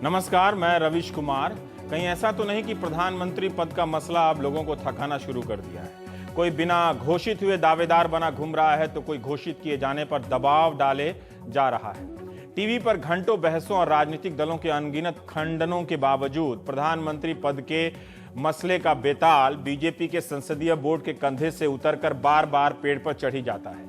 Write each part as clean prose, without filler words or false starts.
नमस्कार, मैं रविश कुमार। कहीं ऐसा तो नहीं कि प्रधानमंत्री पद का मसला आप लोगों को थकाना शुरू कर दिया है? कोई बिना घोषित हुए दावेदार बना घूम रहा है तो कोई घोषित किए जाने पर दबाव डाले जा रहा है। टीवी पर घंटों बहसों और राजनीतिक दलों के अनगिनत खंडनों के बावजूद प्रधानमंत्री पद के मसले का बेताल बीजेपी के संसदीय बोर्ड के कंधे से उतरकर बार बार पेड़ पर चढ़ी जाता है।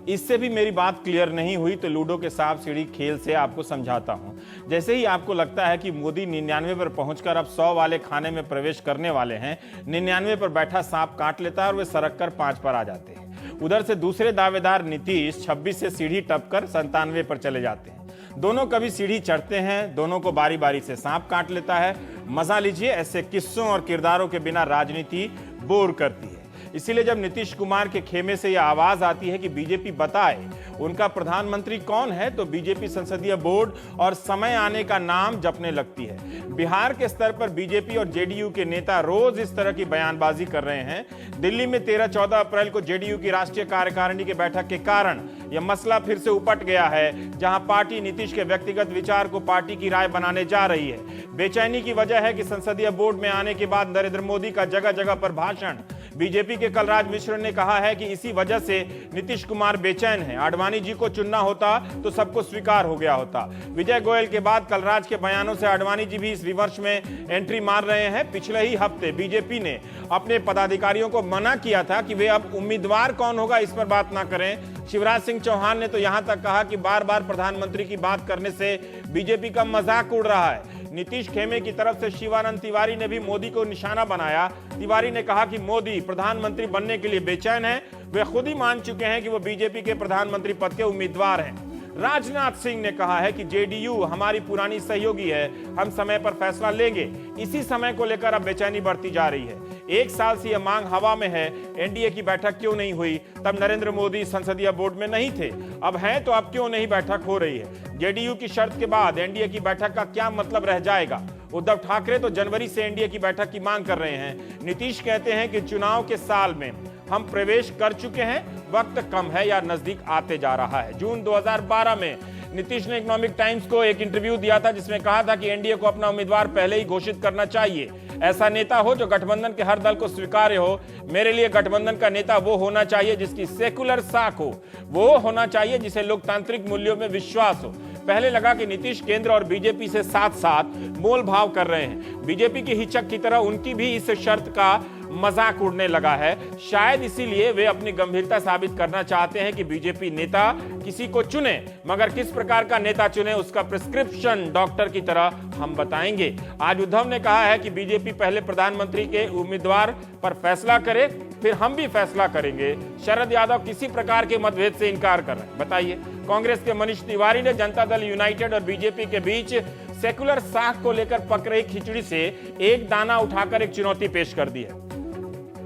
इससे भी मेरी बात क्लियर नहीं हुई तो लूडो के सांप सीढ़ी खेल से आपको समझाता हूं। जैसे ही आपको लगता है कि मोदी 99 पर पहुंचकर अब 100 वाले खाने में प्रवेश करने वाले हैं, 99 पर बैठा सांप काट लेता है और वे सरक कर 5 पर आ जाते हैं। उधर से दूसरे दावेदार नीतीश 26 से सीढ़ी टपकर 97 पर चले जाते हैं। दोनों कभी सीढ़ी चढ़ते हैं, दोनों को बारी बारी से सांप काट लेता है। मजा लीजिए, ऐसे किस्सों और किरदारों के बिना राजनीति बोर करती है। इसीलिए जब नीतीश कुमार के खेमे से यह आवाज आती है कि बीजेपी बताए उनका प्रधानमंत्री कौन है, तो बीजेपी संसदीय बोर्ड और समय आने का नाम जपने लगती है। बिहार के स्तर पर बीजेपी और जेडीयू के नेता रोज इस तरह की बयानबाजी कर रहे हैं। दिल्ली में 13-14 अप्रैल को जेडीयू की राष्ट्रीय कार्यकारिणी की बैठक के कारण यह मसला फिर से उपट गया है, जहां पार्टी नीतीश के व्यक्तिगत विचार को पार्टी की राय बनाने जा रही है। बेचैनी की वजह है कि संसदीय बोर्ड में आने के बाद नरेंद्र मोदी का जगह जगह पर भाषण। बीजेपी के कलराज मिश्र ने कहा है कि इसी वजह से नीतीश कुमार बेचैन हैं। आडवाणी जी को चुनना होता तो सबको स्वीकार हो गया होता। विजय गोयल के बाद कलराज के बयानों से आडवाणी जी भी इस विमर्श में एंट्री मार रहे हैं। पिछले ही हफ्ते बीजेपी ने अपने पदाधिकारियों को मना किया था कि वे अब उम्मीदवार कौन होगा इस पर बात ना करें। शिवराज सिंह चौहान ने तो यहां तक कहा कि बार बार प्रधानमंत्री की बात करने से बीजेपी का मजाक उड़ रहा है। नीतीश खेमे की तरफ से शिवानंद तिवारी ने भी मोदी को निशाना बनाया। तिवारी ने कहा कि मोदी प्रधानमंत्री बनने के लिए बेचैन है। वे खुद ही मान चुके हैं कि वो बीजेपी के प्रधानमंत्री पद के उम्मीदवार हैं। राजनाथ सिंह ने कहा है कि जेडीयू हमारी पुरानी सहयोगी है, हम समय पर फैसला लेंगे। इसी समय को लेकर अब बेचैनी बढ़ती जा रही है। 1 साल से यह मांग हवा में है, एनडीए की बैठक क्यों नहीं हुई? तब नरेंद्र मोदी संसदीय बोर्ड में नहीं थे, अब हैं तो अब क्यों नहीं बैठक हो रही है? जेडीयू की शर्त के बाद एनडीए की बैठक का क्या मतलब रह जाएगा? उद्धव ठाकरे तो जनवरी से एनडीए की बैठक की मांग कर रहे हैं। नीतीश कहते हैं कि चुनाव के साल में हम प्रवेश कर चुके हैं, वक्त कम है या नजदीक आते जा रहा है। जून 2012 में नीतीश ने इकोनॉमिक टाइम्स को एक इंटरव्यू दिया था जिसमें कहा था कि एनडीए को अपना उम्मीदवार पहले ही घोषित करना चाहिए। ऐसा नेता हो जो गठबंधन के हर दल को स्वीकार्य हो। मेरे लिए गठबंधन का नेता वो होना चाहिए जिसकी सेकुलर साख हो, वो होना चाहिए जिसे लोकतांत्रिक मूल्यों में विश्वास हो। पहले लगा कि नीतीश केंद्र और बीजेपी से साथ साथ मोल भाव कर रहे हैं। बीजेपी की हिचक की तरह उनकी भी इस शर्त का मजाक उड़ने लगा है। शायद इसीलिए वे अपनी गंभीरता साबित करना चाहते हैं कि बीजेपी नेता किसी को चुने, मगर किस प्रकार का नेता चुने उसका प्रिस्क्रिप्शन डॉक्टर की तरह हम बताएंगे। आज उद्धव ने कहा है कि बीजेपी पहले प्रधानमंत्री के उम्मीदवार पर फैसला करे, फिर हम भी फैसला करेंगे। शरद यादव किसी प्रकार के मतभेद से इनकार कर रहे हैं। बताइए, कांग्रेस के मनीष तिवारी ने जनता दल यूनाइटेड और बीजेपी के बीच सेकुलर साख को लेकर पक रही खिचड़ी से एक दाना उठाकर एक चुनौती पेश कर दी है।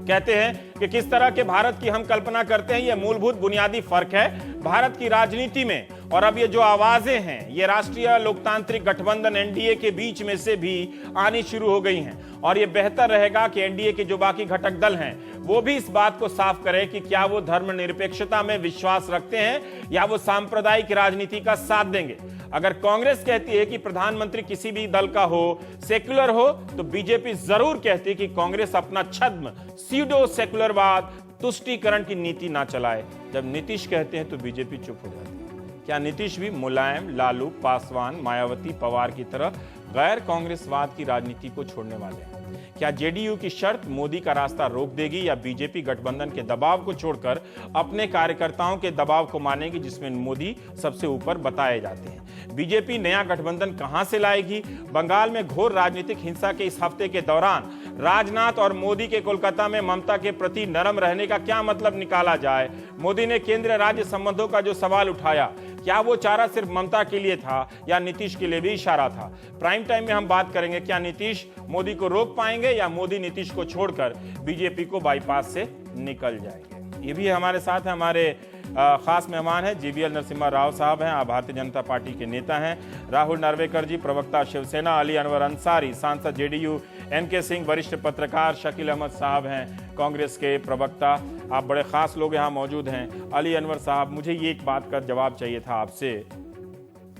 कहते हैं कि किस तरह के भारत की हम कल्पना करते हैं, यह मूलभूत बुनियादी फर्क है भारत की राजनीति में। और अब ये जो आवाजें हैं, ये राष्ट्रीय लोकतांत्रिक गठबंधन एनडीए के बीच में से भी आनी शुरू हो गई हैं। और ये बेहतर रहेगा कि एनडीए के जो बाकी घटक दल हैं वो भी इस बात को साफ करें कि क्या वो धर्मनिरपेक्षता में विश्वास रखते हैं या वो सांप्रदायिक राजनीति का साथ देंगे। अगर कांग्रेस कहती है कि प्रधानमंत्री किसी भी दल का हो, सेक्युलर हो, तो बीजेपी जरूर कहती है कि कांग्रेस अपना छद्म सीडो सेक्युलरवाद तुष्टीकरण की नीति ना चलाए। जब नीतीश कहते हैं तो बीजेपी चुप हो जाती है। क्या नीतीश भी मुलायम, लालू, पासवान, मायावती, पवार की तरह गैर कांग्रेसवाद की राजनीति को छोड़ने वाले हैं? क्या जेडीयू की शर्त मोदी का रास्ता रोक देगी या बीजेपी गठबंधन के दबाव को छोड़कर अपने कार्यकर्ताओं के दबाव को मानेगी जिसमें मोदी सबसे ऊपर बताए जाते हैं? बीजेपी नया गठबंधन कहां से लाएगी? बंगाल में घोर राजनीतिक हिंसा के इस हफ्ते के दौरान राजनाथ और मोदी के कोलकाता में ममता के प्रति नरम रहने का क्या मतलब निकाला जाए? मोदी ने केंद्र राज्य संबंधों का जो सवाल उठाया, क्या वो चारा सिर्फ ममता के लिए था या नीतीश के लिए भी इशारा था? प्राइम टाइम में हम बात करेंगे, क्या नीतीश मोदी को रोक पाएंगे या मोदी नीतीश को छोड़कर बीजेपी को बाईपास से निकल जाएंगे? ये भी हमारे साथ है, हमारे खास मेहमान हैं जीवीएल नरसिम्हा राव साहब हैं, आप भारतीय जनता पार्टी के नेता हैं। राहुल नार्वेकर जी, प्रवक्ता शिवसेना। अली अनवर अंसारी, सांसद जेडीयू। एनके सिंह, वरिष्ठ पत्रकार। शकील अहमद साहब हैं, कांग्रेस के प्रवक्ता। आप बड़े खास लोग यहाँ मौजूद हैं। अली अनवर साहब, मुझे ये एक बात का जवाब चाहिए था आपसे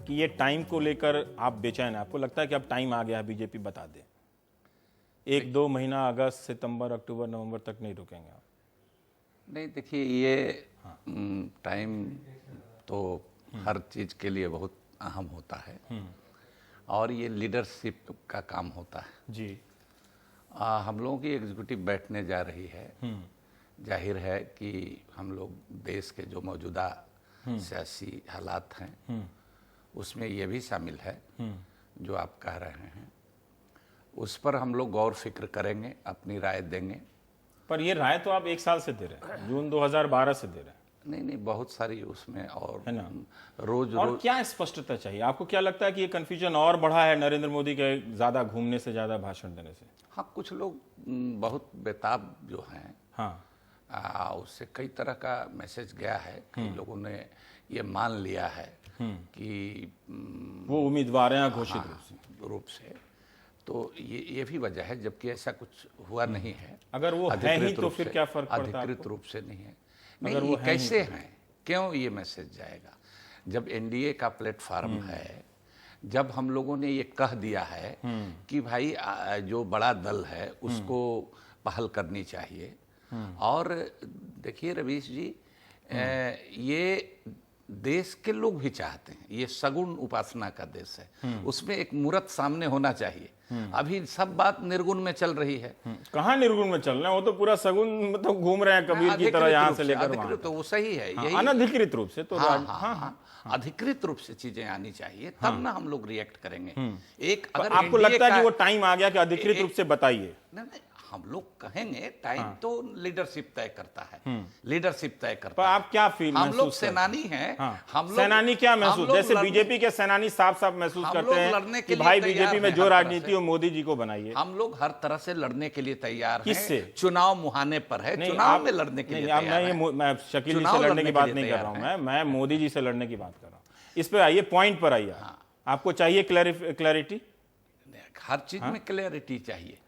कि ये टाइम को लेकर आप बेचैन हैं? आपको लगता है कि अब टाइम आ गया है, बीजेपी बता दे, 1-2 महीना, अगस्त, सितंबर, अक्टूबर, नवंबर तक नहीं रुकेंगे आप? नहीं, देखिए ये टाइम तो हर चीज़ के लिए बहुत अहम होता है और ये लीडरशिप का काम होता है जी। हम लोगों की एग्जीक्यूटिव बैठने जा रही है। जाहिर है कि हम लोग देश के जो मौजूदा सियासी हालात हैं उसमें ये भी शामिल है जो आप कह रहे हैं, उस पर हम लोग गौर फिक्र करेंगे, अपनी राय देंगे। पर ये राय तो आप 1 साल से दे रहे हैं, जून 2012 से दे रहे हैं। नहीं, बहुत सारी उसमें और है ना? रोज और क्या स्पष्टता चाहिए? आपको क्या लगता है कि ये कंफ्यूजन और बढ़ा है नरेंद्र मोदी के ज्यादा घूमने से, ज्यादा भाषण देने से? हाँ, कुछ लोग बहुत बेताब जो हैं, हाँ, उससे कई तरह का मैसेज गया है। कई लोगों ने ये मान लिया है कि वो उम्मीदवार हैं घोषित रूप से। तो ये भी वजह है, जबकि ऐसा कुछ हुआ नहीं है। अगर वो है ही तो फिर क्या फर्क पड़ता है? अधिकृत रूप से नहीं है। नहीं, ये कैसे हैं, क्यों ये मैसेज जाएगा? जब एनडीए का प्लेटफॉर्म है, जब हम लोगों ने ये कह दिया है कि भाई जो बड़ा दल है उसको पहल करनी चाहिए। और देखिए रवीश जी, ये देश के लोग भी चाहते हैं, ये सगुण उपासना का देश है, उसमें एक मूर्त सामने होना चाहिए। अभी सब बात निर्गुण में चल रही है। कहाँ निर्गुण में चल रहे हैं? वो तो पूरा सगुन मतलब घूम रहे हैं कबीर की तरह, यहाँ से लेकर वहाँ। तो वो सही है। हाँ, अनधिकृत रूप से तो अधिकृत रूप से चीजें आनी चाहिए, तब ना हम लोग रिएक्ट करेंगे। एक अगर आपको लगता है कि वो टाइम आ गया कि अधिकृत रूप से बताइए? नहीं, हम लोग कहेंगे, टाइम तो लीडरशिप तय करता है, लीडरशिप तय करता है। आप क्या फील हम लोग सेनानी हैं। हम लोग सेनानी क्या महसूस, जैसे बीजेपी के सेनानी साफ साफ महसूस करते हैं कि भाई बीजेपी में जो राजनीति हो मोदी जी को बनाइए। हम लोग हर तरह से लड़ने के लिए तैयार हैं। किससे? चुनाव मुहाने पर है, चुनाव में लड़ने के लिए तैयार हैं। मैं शकील जी से लड़ने की बात नहीं कर रहा हूं, मैं मोदी जी से लड़ने की बात कर रहा हूं। इस पे आइए, पॉइंट पर आइए। आपको चाहिए क्लैरिटी? हर चीज में क्लैरिटी चाहिए।